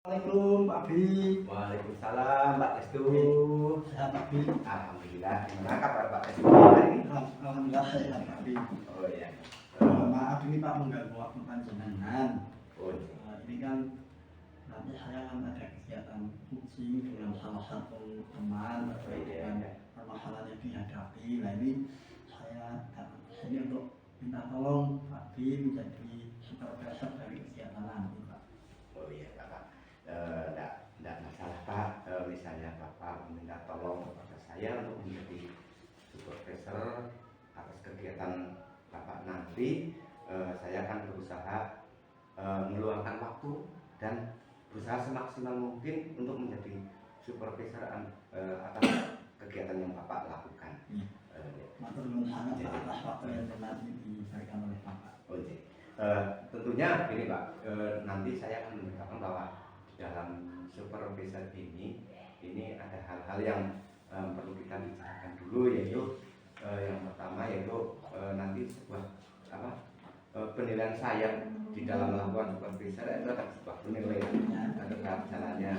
Assalamualaikum Pak Bi. Waalaikumsalam Pak Testu. Sehat Pak Bi. Alhamdulillah. Gimana kabar Pak Testu hari ini? Alhamdulillah sehat Pak Bi. Oh iya. Maaf ini Pak mengganggu waktu panjenengan. Oh. Ini kan nanti saya kan ada kegiatan coaching dengan salah satu teman terkait dengan permasalahan yang dihadapi. Nah ini saya datang ke sini untuk minta tolong Pak Bi menjadi supervisor dari kegiatan nanti Pak. Oh iya Pak. Tidak masalah Pak. Misalnya Bapak meminta tolong kepada saya untuk menjadi supervisor atas kegiatan Bapak nanti, saya akan berusaha meluangkan waktu dan berusaha semaksimal mungkin untuk menjadi supervisor atas kegiatan yang Bapak lakukan. Matur nuwun sangat Pak atas waktu yang telah diberikan oleh Bapak. Oh, iya. Tentunya ini Pak, nanti saya akan memberitakan bahwa dalam supervisor ini ada hal-hal yang perlu kita bicarakan dulu, yaitu yang pertama yaitu nanti sebuah penilaian saya di dalam melakukan supervisor itu ada sebuah penilaian terhadap jalannya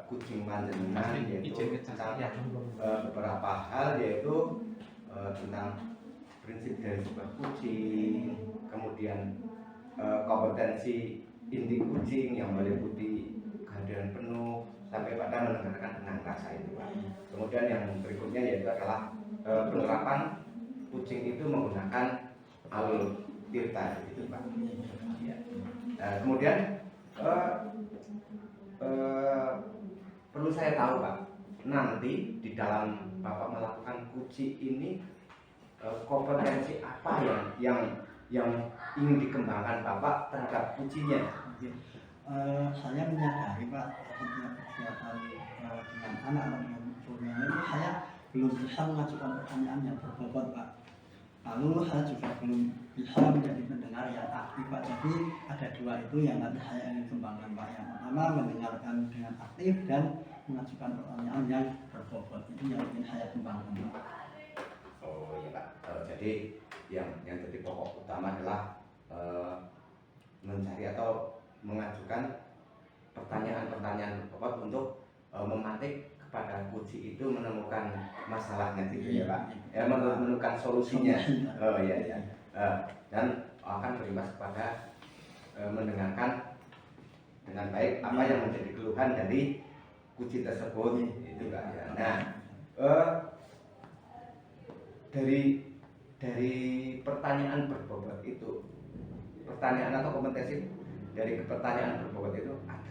kucing panjenengan, yaitu tentang beberapa hal, yaitu tentang prinsip dari sebuah kucing, kemudian kompetensi inti kucing yang meliputi kehadiran penuh sampai pada mendengarkan dengan rasa itu Pak. Kemudian yang berikutnya yaitu adalah penerapan kucing itu menggunakan alur tirta itu Pak. Ya. Kemudian perlu saya tahu Pak, nanti di dalam Bapak melakukan kucing ini kompetensi apa yang ingin dikembangkan Bapak terhadap kucingnya? Saya menyadari Pak, setiap kegiatan dengan anak atau dengan cucunya itu saya belum bisa mengajukan pertanyaan yang berbobot Pak. Lalu saya juga belum bisa menjadi pendengar yang aktif Pak. Jadi ada dua itu yang nanti saya ingin kembangkan Pak. Yang pertama mendengarkan dengan aktif dan mengajukan pertanyaan yang berbobot, itu yang ingin saya kembangkan Pak. Oh iya Pak. Jadi yang jadi pokok utama adalah mencari atau mengajukan pertanyaan-pertanyaan berbobot untuk mematik kepada kucing itu menemukan masalahnya gitu ya Pak. Menemukan solusinya. Oh iya. Dan akan berimbas kepada mendengarkan dengan baik apa yang menjadi keluhan dari kucing tersebut itu Pak ya. Nah, dari pertanyaan berbobot itu, pertanyaan atau kompetensi dari pertanyaan berbobot itu ada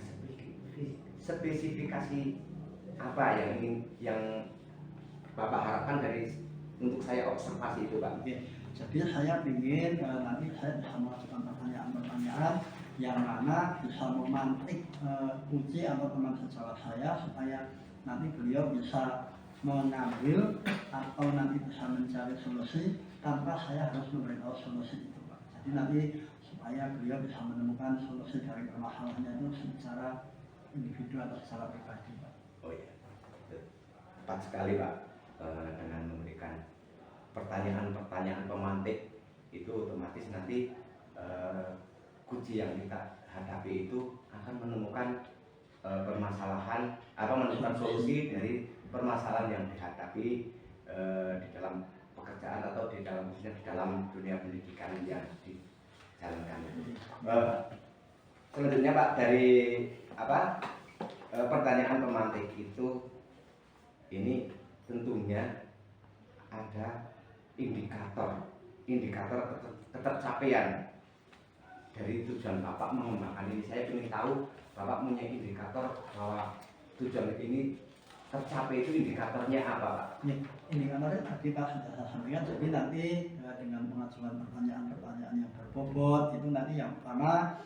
spesifikasi apa yang Bapak harapkan dari untuk saya observasi itu Pak? Jadi saya ingin nanti saya bisa mengajukan pertanyaan-pertanyaan yang mana bisa memantik kucing atau teman sejawat saya supaya nanti beliau bisa mengambil atau nanti bisa mencari solusi tanpa saya harus memberitahu solusi itu Pak. Jadi nanti supaya beliau bisa menemukan solusi dari permasalahannya itu secara individu atau secara pribadi Pak. Oh iya, tepat sekali Pak. Dengan memberikan pertanyaan-pertanyaan pemantik itu otomatis nanti kucing yang kita hadapi itu akan menemukan permasalahan atau menemukan solusi dari permasalahan yang dihadapi di dalam pekerjaan atau di dalam khususnya di dalam dunia pendidikan yang dijalankan. Selanjutnya Pak, dari pertanyaan pemantik itu ini tentunya ada indikator ketercapaian dari tujuan Bapak mengembangkan ini. Saya ingin tahu Bapak punya indikator bahwa tujuan ini tercapai, itu indikatornya apa Pak? Ya, indikatornya tadi Pak sudah saya sampaikan. Jadi nanti dengan mengajukan pertanyaan-pertanyaan yang berbobot itu nanti yang pertama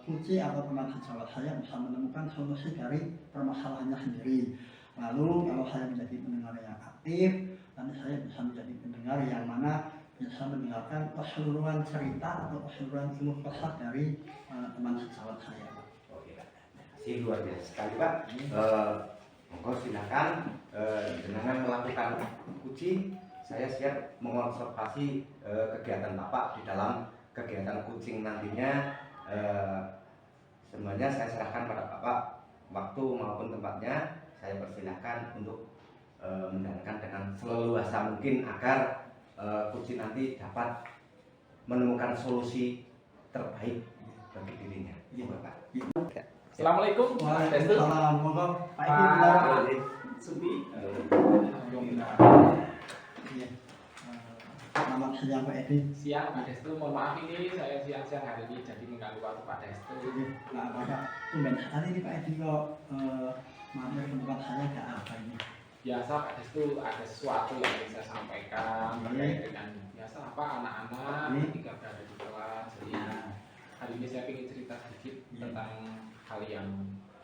kucing atau teman sejawat saya bisa menemukan solusi dari permasalahannya sendiri. Lalu kalau saya menjadi pendengar yang aktif, nanti saya bisa menjadi pendengar yang mana bisa mendengarkan keseluruhan cerita atau keseluruhan keluh kesah dari teman sejawat saya. Oke Pak, terima luar biasa sekali Pak. Monggo silakan dengan melakukan kucing, saya siap mengobservasi kegiatan Bapak di dalam kegiatan kucing nantinya. semuanya saya serahkan pada Bapak, waktu maupun tempatnya saya persilahkan untuk menjalankan dengan seleluasa mungkin agar Kuci nanti dapat menemukan solusi terbaik bagi dirinya. Iya Bapak. Assalamualaikum, Pak Destu. Waalaikumsalam. Monggo Pak Edi Pak bilang. Sudi. Iya. Selamat siang Pak Edi. Siang Pak Destu, mohon maaf ini saya siang-siang hari ini jadi mengganggu waktu Pak Destu. Nah, Bapak, tumben hari ini Pak Edi kok mampir ke tempat saya ada apa ini? Biasa Pak Destu ada sesuatu yang ingin saya sampaikan terkait dengan biasa apa anak-anak ketika berada di kelas. Jadi hari ini saya ingin cerita sedikit tentang hal yang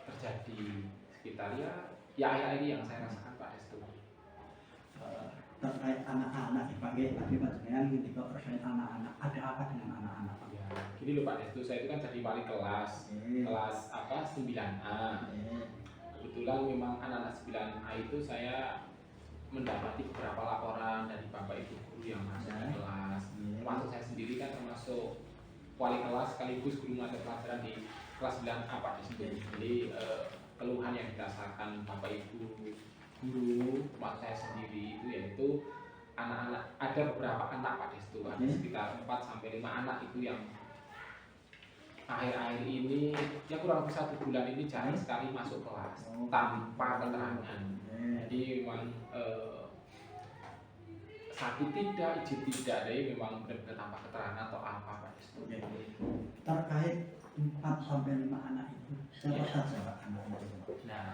terjadi sekitar ya akhir-akhir ini yang saya rasakan Pak Destu. Terkait anak-anak ya Pak, tadi panjenengan ketika terkait anak-anak, ada apa dengan anak-anak? Ya, gini loh Pak Destu, saya itu kan jadi wali kelas, kelas apa 9A. Kebetulan memang anak-anak 9A itu saya mendapati beberapa laporan dari Bapak Ibu guru yang masuk di kelas. Termasuk saya sendiri kan termasuk wali kelas sekaligus guru mata pelajaran di kelas 9A Pak Destu. Jadi keluhan yang dirasakan Bapak Ibu guru termasuk saya sendiri itu yaitu anak-anak, ada beberapa anak Pak Destu, ada sekitar 4 sampai 5 anak itu yang akhir-akhir ini ya kurang lebih 1 bulan ini jarang sekali masuk kelas tanpa keterangan. Jadi memang sakit tidak, izin tidak, jadi memang benar-benar tanpa keterangan atau apa Pak Destu. Terkait 4 sampai 5 anak itu, siapa saja Pak anak itu? Nah,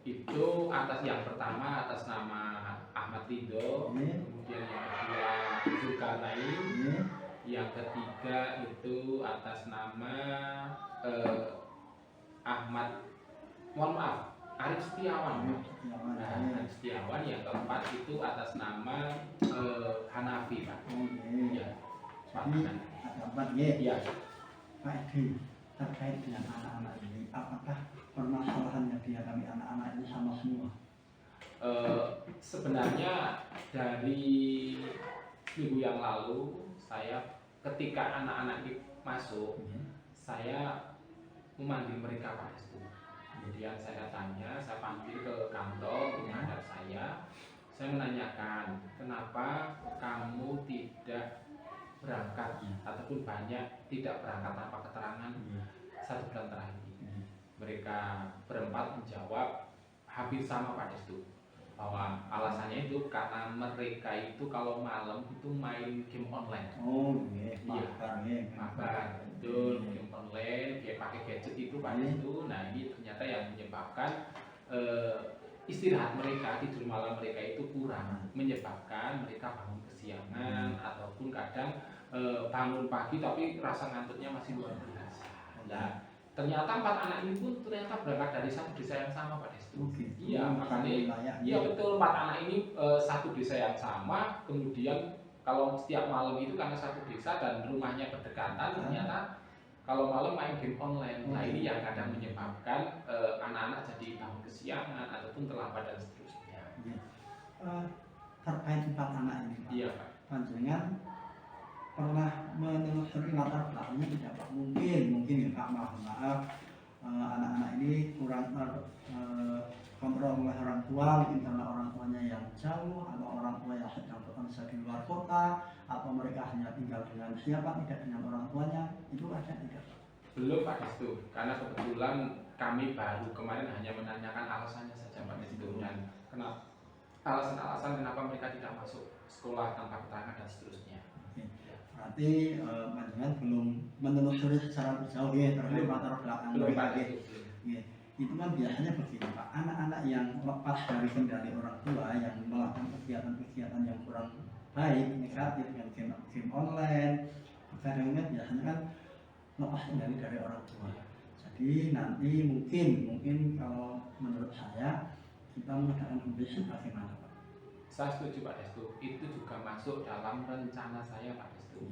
itu atas yang pertama atas nama Ahmad Ridho, kemudian yang kedua Zulkarnain, yang ketiga itu atas nama Arif Setiawan. Nah, Arif Setiawan, yang keempat itu atas nama Hanafi Pak. Ya, Jadi ada 4 ya. Pak Edi, terkait dengan anak-anak ini, apakah permasalahan yang dihadapi anak-anak ini sama semua? Sebenarnya dari minggu yang lalu saya ketika anak-anak ini masuk, saya memanggil mereka Pak Destu. Kemudian saya tanya, saya panggil ke kantor menghadap saya menanyakan kenapa kamu tidak berangkat ataupun banyak tidak berangkat tanpa keterangan 1 bulan terakhir ini. Mereka berempat menjawab hampir sama Pak Destu, bahwa alasannya itu karena mereka itu kalau malam itu main game online. Mabar, betul, game online, kayak pakai gadget itu Pak Destu. Nah ini ternyata yang menyebabkan istirahat mereka, tidur malam mereka itu kurang, menyebabkan mereka bangun kesiangan ataupun kadang bangun pagi tapi rasa ngantuknya masih luar biasa. Nah, ternyata 4 anak ini pun ternyata berangkat dari satu desa yang sama Pak Destu. Iya, makanya iya betul, 4 anak ini satu desa yang sama. Kemudian kalau setiap malam itu karena satu desa dan rumahnya berdekatan, ternyata kalau malam main game online. Nah ini yang kadang menyebabkan anak-anak jadi bangun kesiangan ataupun terlambat dan seterusnya. Terkait 4 anak ini Pak, Iya Pak. panjenengan pernah menelusuri latar belakangnya tidak Pak? Mungkin ya Pak, maaf anak-anak ini kurang kontrol oleh orang tua, mungkin karena orang tuanya yang jauh atau orang tua yang sedang bekerja di luar kota, atau mereka hanya tinggal dengan siapa, tidak dengan orang tuanya, itu ada tidak Pak? Belum Pak Destu, karena kebetulan kami baru kemarin hanya menanyakan alasannya saja Pak Destu, dan kenapa alasan-alasan kenapa mereka tidak masuk sekolah tanpa keterangan dan seterusnya. Berarti panjenengan belum menelusuri secara jauh ya terkait latar belakang mereka. Itu kan biasanya begini Pak, anak-anak yang lepas dari kendali orang tua yang melakukan kegiatan-kegiatan yang kurang baik, negatif dengan game online, kadang-kadang biasanya kan lepas kendali dari orang tua. Jadi nanti mungkin kalau menurut saya kita mengadakan pemeriksaan bagaimana Pak? Saya setuju Pak Destu, itu juga masuk dalam rencana saya Pak Destu.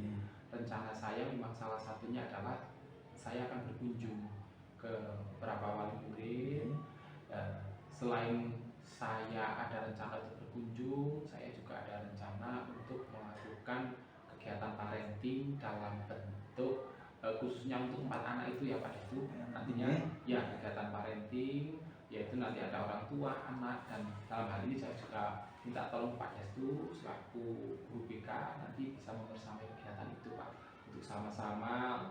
Rencana saya memang salah satunya adalah saya akan berkunjung ke beberapa wali murid. Selain saya ada rencana untuk berkunjung, saya juga ada rencana untuk melakukan kegiatan parenting dalam bentuk khususnya untuk 4 anak itu ya Pak Destu, nantinya ya kegiatan parenting, yaitu nanti ada orang tua, anak, dan dalam hal ini saya juga minta tolong Pak Destu selaku guru BK nanti bisa membersamai kegiatan itu Pak, untuk sama-sama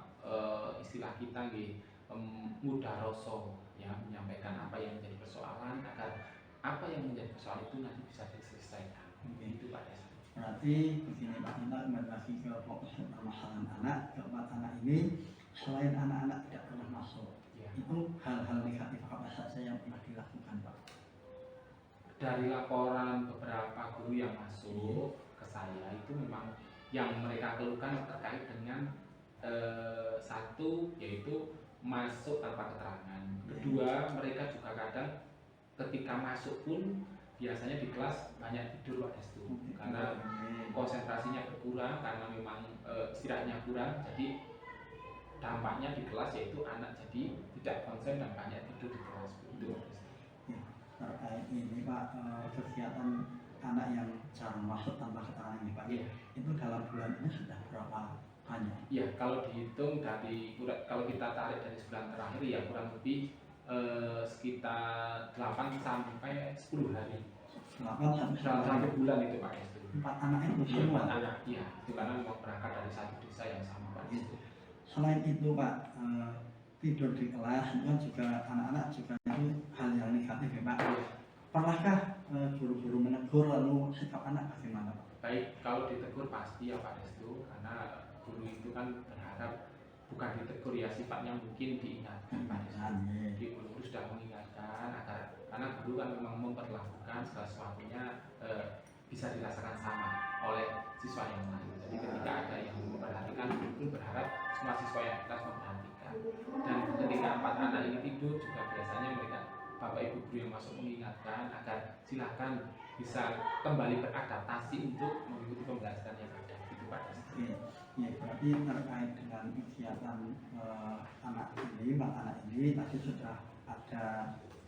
istilah kita mudaroso ya, menyampaikan apa yang menjadi persoalan agar apa yang menjadi persoalan itu nanti bisa diselesaikan. Itu Pak Destu. Berarti begini Pak, kita kembali lagi ke fokus permasalahan anak. Keempat anak ini selain anak-anak tidak pernah masuk, Ya. itu hal-hal negatif apa saja yang pernah dilakukan Pak? Dari laporan beberapa guru yang masuk ke saya itu memang yang mereka keluhkan terkait dengan satu yaitu masuk tanpa keterangan. Kedua, mereka juga kadang ketika masuk pun biasanya di kelas banyak tidur Pak Destu, karena konsentrasinya berkurang karena memang istirahatnya kurang, jadi dampaknya di kelas yaitu anak jadi tidak konsen dan banyak tidur di kelas. Itu Terkait ini Pak, kegiatan anak yang jarang masuk tanpa keterangan ini Pak, itu dalam bulan ini sudah berapa banyak? Ya, kalau dihitung kalau kita tarik dari sebulan terakhir ya kurang lebih sekitar 8 sampai 10 hari. 8 sampai 1 bulan itu Pak Destu. 4 anak itu Iya, semua. 4 anak, iya. Itu karena memang berangkat dari satu desa yang sama Pak Destu. Selain itu Pak, tidur di kelas itu kan juga anak-anak juga itu hal yang negatif ya Pak. Pernahkah guru-guru menegur, lalu sikap anak bagaimana Pak? Baik, kalau ditegur pasti ya Pak Destu, karena guru itu kan berharap bukan ditegur ya, sifatnya mungkin diingatkan Pak Destu. Jadi guru sudah mengingatkan agar, karena guru kan memang memperlakukan segala sesuatunya bisa dirasakan sama oleh siswa yang lain. Jadi ketika ada yang memperhatikan, guru berharap semua siswa yang kelas memperhatikan. Dan ketika 4 anak ini tidur juga biasanya mereka Bapak Ibu guru yang masuk mengingatkan agar silakan bisa kembali beradaptasi untuk mengikuti pembelajaran yang ada. Itu Pak Destu. Ya, berarti terkait dengan kegiatan anak ini, 4 anak ini tadi sudah ada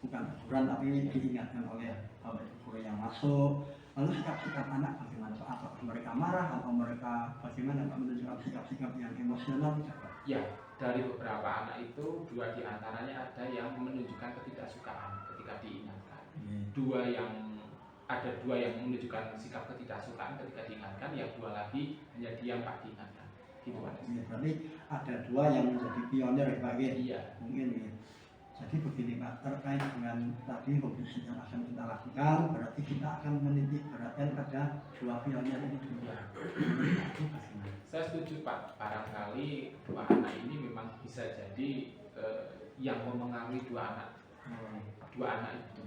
bukan teguran tapi diingatkan oleh Bapak Ibu guru yang masuk. Lalu sikap-sikap anak bagaimana Pak? Apakah mereka marah atau mereka bagaimana Pak, menunjukkan sikap-sikap yang emosional tidak Pak? Ya, dari beberapa anak itu 2 diantaranya ada yang menunjukkan ketidaksukaan ketika diingatkan. Ada dua yang menunjukkan sikap ketidaksukaan ketika diingatkan, yang 2 lagi hanya diam Pak diingatkan. Gitu Pak. Ya, berarti ada 2 yang menjadi pionir ya Pak? Iya. Mungkin ya. Jadi begini Pak, terkait dengan tadi mobilisasi yang akan kita lakukan, berarti kita akan menitik beratkan pada 2 pionir ini dulu. Saya setuju Pak, barangkali 2 anak ini memang bisa jadi yang memengaruhi 2 anak itu.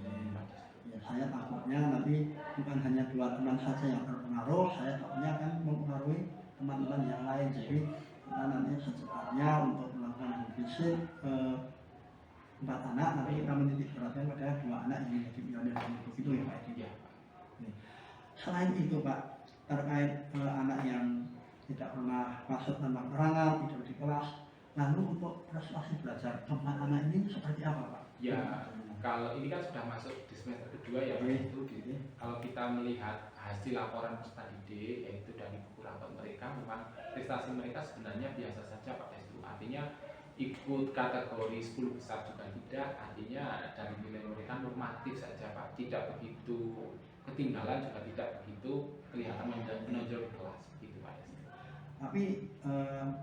Ya, saya takutnya nanti bukan hanya 2 teman saja yang terpengaruh, saya takutnya akan mempengaruhi teman-teman yang lain. Jadi kita nanti secepatnya untuk melakukan mobilisasi 4 anak, nanti kita menitik beratkan pada 2 anak yang menjadi pionir begitu ya Pak Edi. Ya. Selain itu Pak, terkait anak yang tidak pernah masuk tanpa keterangan, tidur di kelas, lalu untuk prestasi belajar keempat anak ini seperti apa Pak? Ya, kalau ini kan sudah masuk di semester kedua ya Pak, itu kalau kita melihat hasil laporan peserta didik yaitu dari buku rapor mereka, memang prestasi mereka sebenarnya biasa saja Pak Destu. Artinya ikut kategori 10 besar juga tidak, artinya dari nilai mereka normatif saja Pak, tidak begitu ketinggalan juga tidak begitu kelihatan menonjol di kelas gitu Pak Destu. Tapi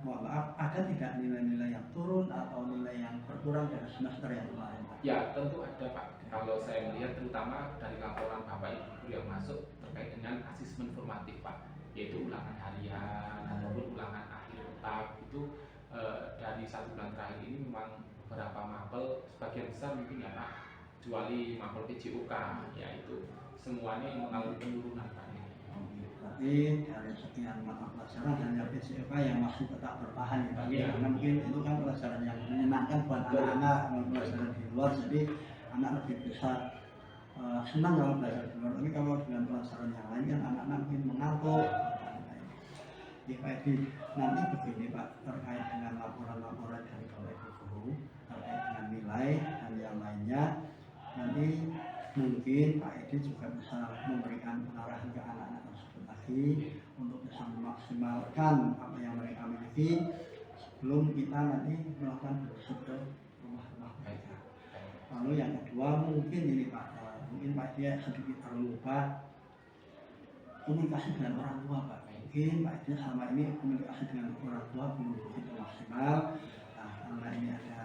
mohon maaf, ada tidak nilai-nilai yang turun atau nilai yang berkurang dari semester yang kemarin Pak? Ya tentu ada Pak, kalau saya melihat terutama dari laporan Bapak Ibu guru yang masuk terkait dengan asesmen formatif Pak, yaitu ulangan harian ataupun ulangan akhir tahap itu dari 1 bulan terakhir ini memang beberapa mapel sebagian besar mungkin ya Pak, kecuali mapel PJOK yaitu semuanya mengalami penurunan Pak. Tapi dari sekian mata pelajaran hanya PJOK yang masih tetap bertahan ya Pak. Karena mungkin itu kan pelajaran yang menyenangkan buat anak-anak, pelajaran di luar, jadi anak lebih bisa senang kalau belajar di luar. Tapi kalau dengan pelajaran yang lain kan anak-anak mungkin mengantuk. Ya Pak Edi, nanti begini Pak, terkait dengan laporan-laporan dari Bapak Ibu guru terkait dengan nilai dan yang lainnya, nanti mungkin Pak Edi juga bisa memberikan pengarahan ke anak-anak tersebut lagi untuk bisa memaksimalkan apa yang mereka miliki sebelum kita nanti melakukan visit ke rumah-rumah mereka. Lalu yang kedua mungkin ini Pak, mungkin Pak dia sedikit terlupa komunikasi dengan orang tua Pak. Mungkin Pak dia selama ini komunikasi dengan orang tua belum begitu maksimal. Nah, karena ini ada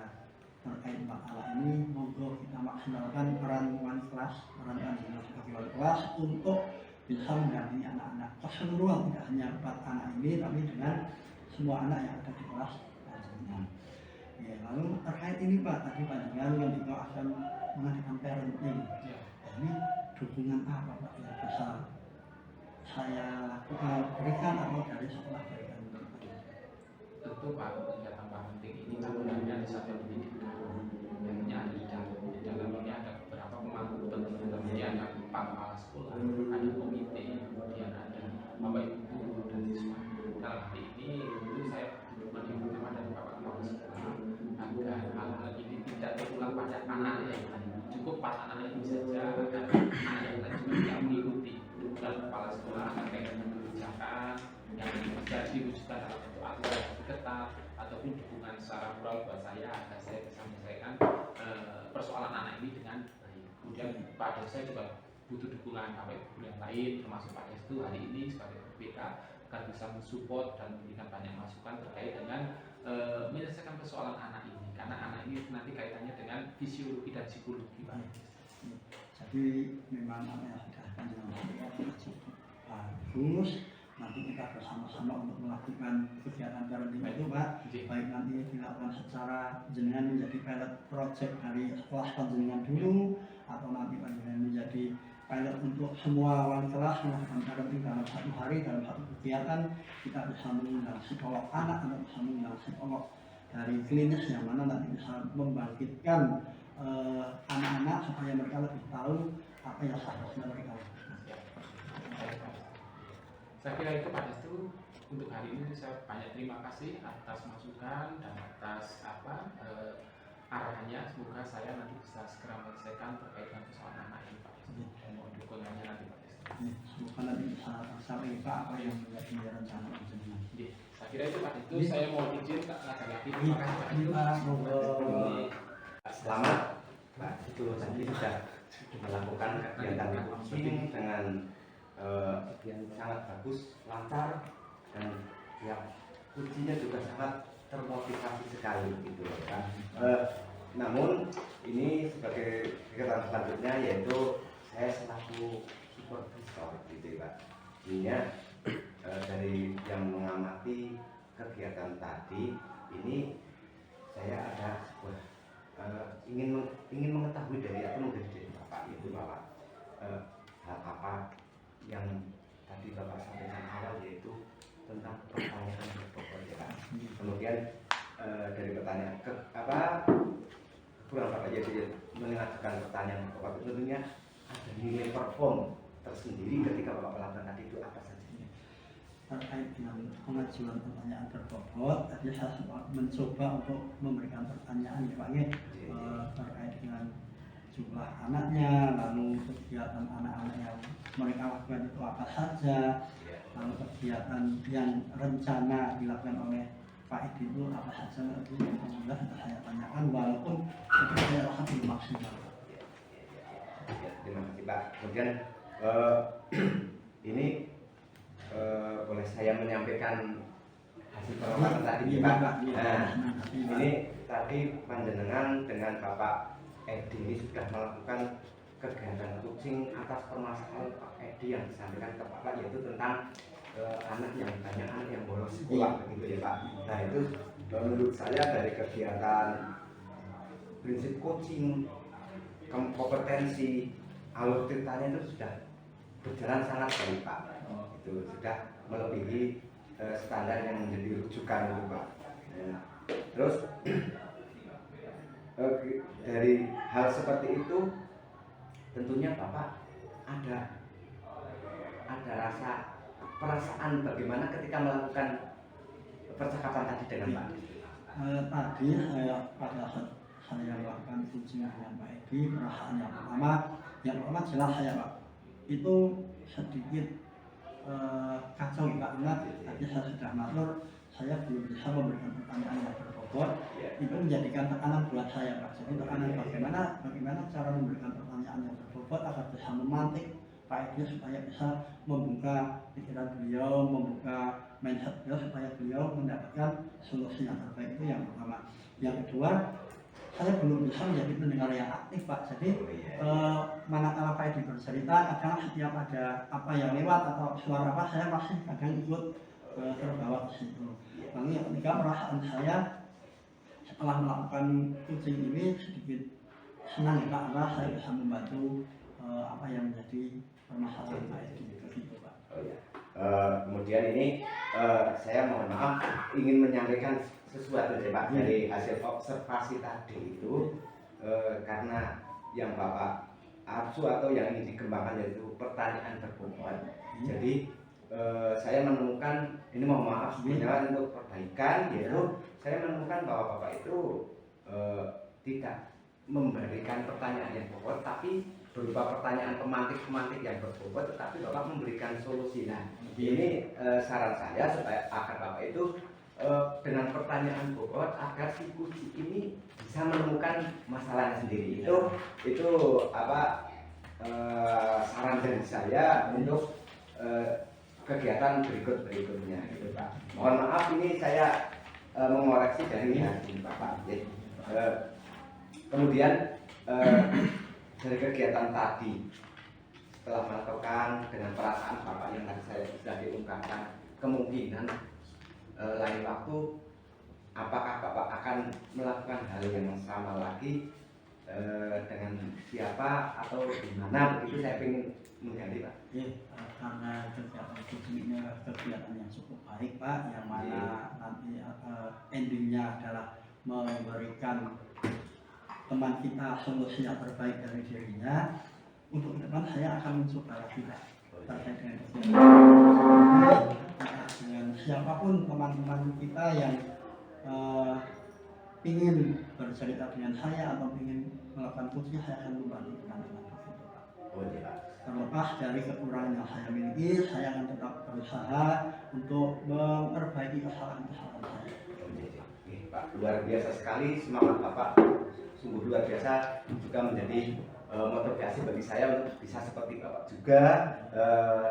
terkait masalah ini, monggo kita maksimalkan peran wali kelas, peran panjenengan sebagai wali kelas untuk bisa mendampingi anak-anak keseluruhan, tidak hanya 4 anak ini, tapi dengan semua anak yang ada di kelas panjenengan. Ya, lalu terkait ini Pak, tadi panjenengan ketika akan mengadakan parenting, ini dukungan apa Pak yang bisa saya lakukan, berikan atau dari sekolah berikan? Tentu Pak, kegiatan parenting ini sebenarnya di satu pendidikan yang ada di dalam ini ada beberapa pemangku kepentingan. Ini ada Pak Kepala Sekolah, ada komite, kemudian ada Bapak Ibu guru dan siswa. Dalam hal ini tentu saya dukungan yang pertama dari Bapak Kepala Sekolah agar hal-hal ini tidak terulang pada anak yang lain. Cukup 4 anak ini saja, agar anak yang lain juga tidak mengikuti dukungan Kepala Sekolah terkait dengan kebijakan yang bisa diwujudkan dalam bentuk aturan yang lebih ketat ataupun dukungan secara moral buat saya agar saya bisa menyelesaikan persoalan anak ini dengan baik. Kemudian Pak Des saya juga butuh dukungan Bapak Ibu yang lain, termasuk Pak Des itu hari ini sebagai PPK agar bisa mensupport dan memberikan banyak masukan terkait dengan menyelesaikan persoalan anak ini, karena anak ini nanti kaitannya dengan fisiologi dan psikologi Pak. Jadi memang apa yang sudah panjenengan cukup bagus. Nanti kita bersama-sama untuk melakukan kegiatan parenting itu Pak, baik nanti dilakukan secara jenengan menjadi pilot project dari kelas panjenengan dulu, atau nanti panjenengan menjadi pilot untuk semua wali kelas melakukan parenting dalam 1 hari, dalam 1 kegiatan. Kita bisa mengundang psikolog anak atau bisa mengundang psikolog dari klinis yang mana nanti bisa membangkitkan anak-anak supaya mereka lebih tahu apa yang seharusnya mereka lakukan. Saya kira itu Pak Destu untuk hari ini. Saya banyak terima kasih atas masukan dan atas arahannya. Semoga saya nanti bisa segera menyelesaikan terkait dengan persoalan anak ini Pak Destu. Mohon dukungannya nanti Pak Destu. Semoga nanti bisa tercapai Pak apa yang menjadi rencana panjenengan. Saya kira itu Pak Destu. Saya mau izin ngajar lagi. Terima kasih Pak Destu. Selamat Pak itu tadi sudah melakukan kegiatan coaching dengan yang sangat bagus, lancar, dan ya ujinya juga sangat termotivasi sekali gitu kan. Namun ini sebagai kegiatan selanjutnya yaitu saya selaku supervisor gitu Pak. Ini dari yang mengamati kegiatan tadi ini saya ada sebuah ingin mengetahui dari atau dari Bapak itu Bapak hal apa yang tadi Bapak sampaikan awal, yaitu tentang pertanyaan berpokok ya Pak. Kemudian dari pertanyaan kurang Bapak yaitu mengajukan pertanyaan berpokok, tentunya ada nilai perform tersendiri ketika Bapak melakukan tadi itu apa saja? Terkait dengan pengajuan pertanyaan berbobot, tadi saya sempat mencoba untuk memberikan pertanyaan ya Pak ya, terkait dengan jumlah anaknya, lalu kegiatan anak-anak yang mereka lakukan itu apa saja, lalu kegiatan yang rencana dilakukan oleh Pak Edi itu apa saja, itu yang alhamdulillah sudah saya tanyakan walaupun itu saya rasa belum maksimal. Terima kasih Pak. Kemudian ini boleh saya menyampaikan hasil pengamatan tadi Pak. Nah, ini tadi panjenengan dengan Bapak Edi ini sudah melakukan kegiatan coaching atas permasalahan Pak Edi yang disampaikan ke Bapak, yaitu tentang anak yang banyak anak yang bolos sekolah begitu ya Pak. Nah itu menurut saya dari kegiatan prinsip coaching, kompetensi, alur ceritanya itu sudah berjalan sangat baik Pak. Itu sudah melebihi standar yang menjadi rujukan itu Pak. Ya. Terus dari hal seperti itu tentunya Bapak ada rasa perasaan bagaimana ketika melakukan percakapan tadi dengan Pak? Tadi saya pada saat saya melakukan coaching dengan Pak Edi, perasaan yang pertama jelas saya Pak itu sedikit kacau Pak, karena tadi saya sudah matur saya belum bisa memberikan pertanyaan yang berbobot, Ya. itu menjadikan tekanan buat saya Pak. Jadi tekanan bagaimana cara memberikan pertanyaan yang berbobot agar bisa memantik Pak Edi supaya bisa membuka pikiran beliau, membuka mindset beliau supaya beliau mendapatkan solusi yang terbaik. Itu yang pertama. Yang kedua, saya belum bisa menjadi pendengar yang aktif Pak. Jadi manakala Pak Edi bercerita, kadang setiap ada apa yang lewat atau suara apa, saya masih kadang ikut terbawa ke situ. Lalu yang ketiga, perasaan saya setelah melakukan coaching ini sedikit senang ya Pak, karena saya bisa membantu apa yang menjadi permasalahan Pak Edi begitu Pak. Oh ya. Kemudian ini saya mohon maaf ingin menyampaikan sesuatu ya Pak dari hasil observasi tadi itu karena yang Bapak absu atau yang ingin dikembangkan yaitu pertanyaan berbobot. Jadi saya menemukan ini mohon maaf sebenarnya untuk perbaikan yaitu saya menemukan bahwa Bapak itu tidak memberikan pertanyaan yang bobot tapi berupa pertanyaan pemantik yang berbobot, tetapi Bapak memberikan solusi. Nah, ini saran saya supaya agar Bapak itu dengan pertanyaan bobot agar si kucing ini bisa menemukan masalahnya sendiri. Itu apa saran dari saya untuk kegiatan berikutnya gitu Pak. Mohon maaf ini saya mengoreksi dari hati Bapak. Kemudian dari kegiatan tadi setelah melakukan dengan perasaan Bapak yang tadi saya sudah diungkapkan, kemungkinan lain waktu apakah Bapak akan melakukan hal yang sama lagi dengan siapa atau di mana, begitu saya ingin menggali Pak. Karena kegiatan coaching ini adalah kegiatan yang cukup baik Pak, yang mana nanti endingnya adalah memberikan teman kita solusi yang terbaik dari dirinya. Untuk ke depan saya akan mencoba lagi Pak terkait dengan dengan siapapun teman-teman kita yang ingin bercerita dengan saya atau ingin melakukan coaching, saya akan membantu teman-teman itu Pak. Oh iya. Terlepas dari kekurangan yang saya miliki, saya akan tetap berusaha untuk memperbaiki kesalahan-kesalahan saya. Pak, luar biasa sekali semangat Bapak, sungguh luar biasa, juga menjadi motivasi bagi saya untuk bisa seperti Bapak juga.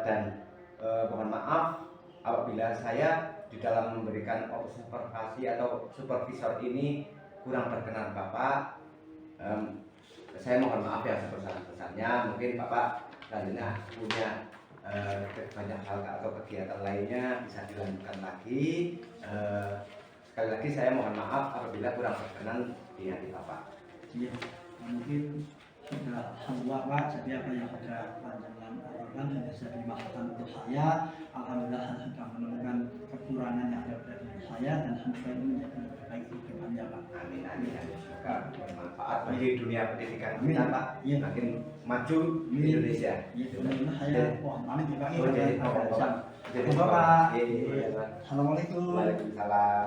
Dan mohon maaf apabila saya di dalam memberikan observasi atau supervisor ini kurang berkenan Bapak. Saya mohon maaf ya sebesar-besarnya. Mungkin Bapak selanjutnya punya banyak hal atau kegiatan lainnya bisa dilanjutkan lagi. Sekali lagi saya mohon maaf apabila kurang berkenan di hati Bapak. Iya, mungkin sudah semua Pak, jadi apa yang sudah panjangan katakan sudah bisa dimaksudkan untuk saya. Alhamdulillah saya sudah menemukan kekurangan yang ada pada diri saya dan semoga ini menjadi lebih baik ke depannya Pak. Amin. Semoga bermanfaat bagi dunia pendidikan kita Pak, Iya. makin maju di Indonesia. Iya, benar saya mohon pamit ya Pak. Jadi Bapak. Assalamualaikum. Assalamualaikum. Waalaikumsalam.